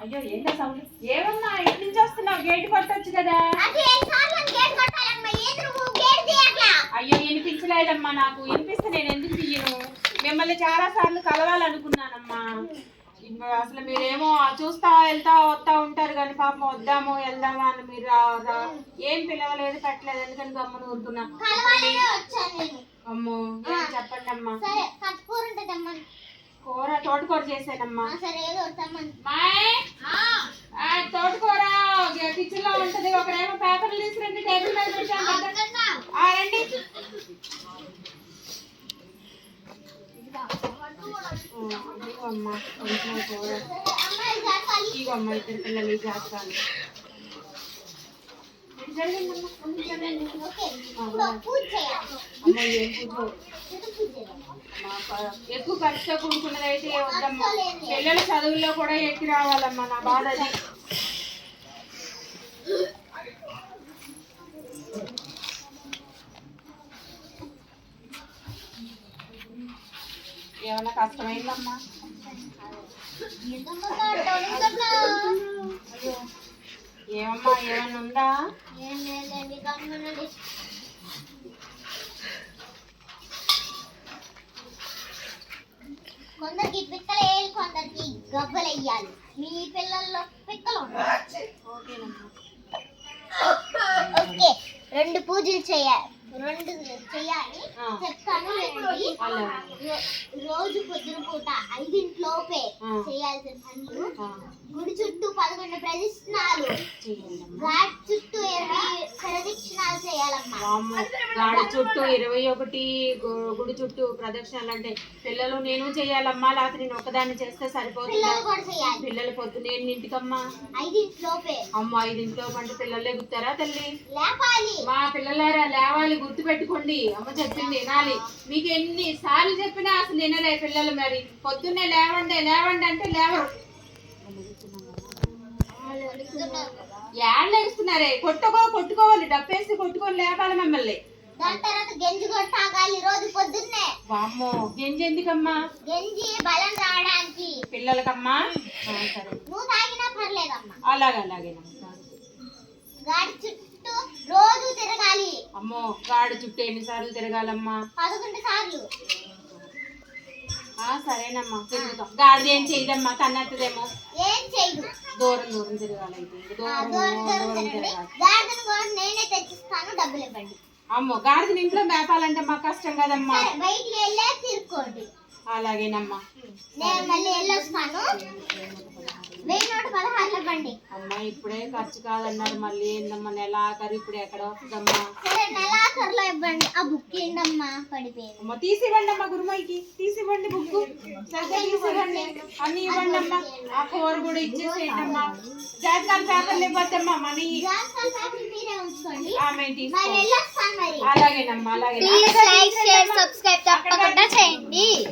అయ్యో ఏంటో సౌండ్? ఏమమ్మా ఇటు నుంచి వస్తున్నావు? గేట్ కొట్టొచ్చు కదా. అయ్యో వినిపించలేదమ్మా, నాకు వినిపిస్తే నేను ఎందుకు తీయను? మిమ్మల్ని చాలా సార్లు కలవాలనుకున్నానమ్మా. అసలు మీరేమో చూస్తా వెళ్తా వస్తా ఉంటారు కానీ పాపం వద్దాము వెళ్దామా అని మీరు ఏం పిలవలేదు పెట్టలేదు, ఎందుకని గమ్మున ఊరుకున్నా. అమ్మో చెప్పండి అమ్మా. కూర తోటకూర చేసానమ్మా. తోటకూర కిచెన్ లో ఉంటది. ఒకరేమో పేపర్లు తీసుకురండి, టేబుల్ మీద పెట్టాను. రండి. ఇదిగోమ్మా కొంచెం కూర. ఇదిగోమ్మా ఇద్దరు పిల్లలు చేస్తాను. అమ్మ ఏం పూజ? ఎక్కువ ఖర్చుతో కూడుకున్నది అయితే వద్దమ్మా. పిల్లల చదువుల్లో కూడా ఎక్కి రావాలమ్మా, నా బాధ అది. ఏమన్నా కష్టమైందమ్మా? ఏమమ్మా ఏమన్నా ఉందా? కొందరికి పిక్కలు వేయాలి, కొందరికి గబ్బలు వేయాలి. మీ పిల్లల్లో పిక్కలు ఓకే. 2 పూజలు చేయాలి, 2 చేయాలి చెప్తాను. రోజు పొద్దున పూట 5 చేయాల్సిన పనులు: గుడి చుట్టూ 11 ప్రదక్షిణాలు, గాడి చుట్టూ 20 ప్రదక్షిణాలు చేయాలమ్మా. గాడి చుట్టూ 21 గుడి చుట్టూ ప్రదక్షిణాలు అంటే పిల్లలు నేను చేయాలమ్మా, లేకపోతే నేను ఒక్కదాన్ని చేస్తే సరిపోతుంది? పిల్లలు పొద్దున ఎన్నింటికమ్మా? 5 అమ్మ 5 అంటే పిల్లలు ఎగుతారా తల్లి? లేవాలి. మా పిల్లలారా లేవాలి, గుర్తు పెట్టుకోండి. అమ్మ చెప్పింది వినాలి. మీకు ఎన్నిసార్లు చెప్పినా అసలు వినలే పిల్లలు. మరి పొద్దున్నే లేవండి లేవండి అంటే లేవరు. ఏళ్ళు ఎగుస్తున్నారే? కొట్టుకోవాలి, డబ్బేసి కొట్టుకొని లేపాలి మిమ్మల్ని. దాని తర్వాత గంజి కొట్టాలి రోజు పొద్దున్నే. వామ్మో గంజి ఎందుకమ్మా? గంజి బలం రావడానికి పిల్లలకమ్మా. సరే నువ్వు తాగినా పర్లేదమ్మా. అలాగేనమ్మా. గాడి చుట్టూ రోజు తిరగాలి. అమ్మో గాడి చుట్టూ ఎన్నిసార్లు తిరగాలమ్మా? 11 సార్లు. సరేనమ్మా తిరుగుతాం. గాడిది ఏం చేయదమ్మా, కన్నెత్తదేమో. ఏం చేయదు, దూరం తిరగాలి. నేనే తెచ్చిస్తాను, డబ్బులు ఇవ్వండి. అమ్మో గాడిదని ఇంట్లో మేపాలంటే మాకు కష్టం కదమ్మా. బయటికి వెళ్ళే తిరుక్కోండి. అలాగేనమ్మా. నేను మళ్ళీ వెళ్ళొస్తాను. 1116 ఇవ్వండి. అమ్మా ఇప్పుడే ఖర్చు కాదన్నారు, మళ్ళీ ఏందమ్మా నెలాఖరు ఇప్పుడు ఎక్కడ వస్తుందమ్మా? సరే నెలాఖరులో ఇవ్వండి. ఆ బుక్ ఏంటమ్మా పడిపోయింది? అమ్మ తీసివ్వండి అమ్మా, గురుమాయికి తీసివ్వండి, బుక్ సరిగ్గా తీసివ్వండి, అన్ని ఇవ్వండి అమ్మా. ఆ కూర కూడా ఇచ్చేసేయండి అమ్మా. జాతకాల పేపర్లు ఇవ్వద్దమ్మా, మనీ మీరే ఉంచుకోండి. అలాగేనమ్మా. అలాగే సబ్స్క్రైబ్ తప్పకుండా చేయండి.